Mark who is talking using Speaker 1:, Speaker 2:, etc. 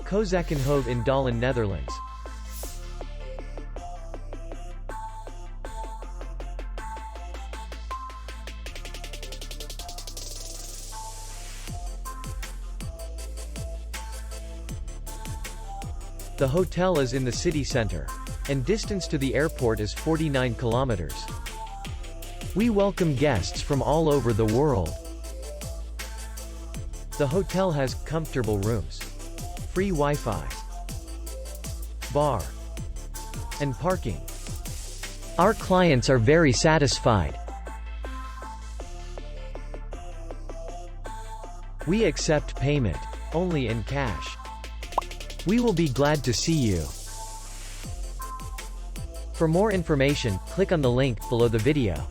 Speaker 1: Kozakkenhoeve in Dalen, Netherlands. The hotel is in the city center, and distance to the airport is 49 kilometers. We welcome guests from all over the world. The hotel has comfortable rooms, free Wi-Fi, bar, and parking. Our clients are very satisfied. We accept payment only in cash. We will be glad to see you. For more information, click on the link below the video.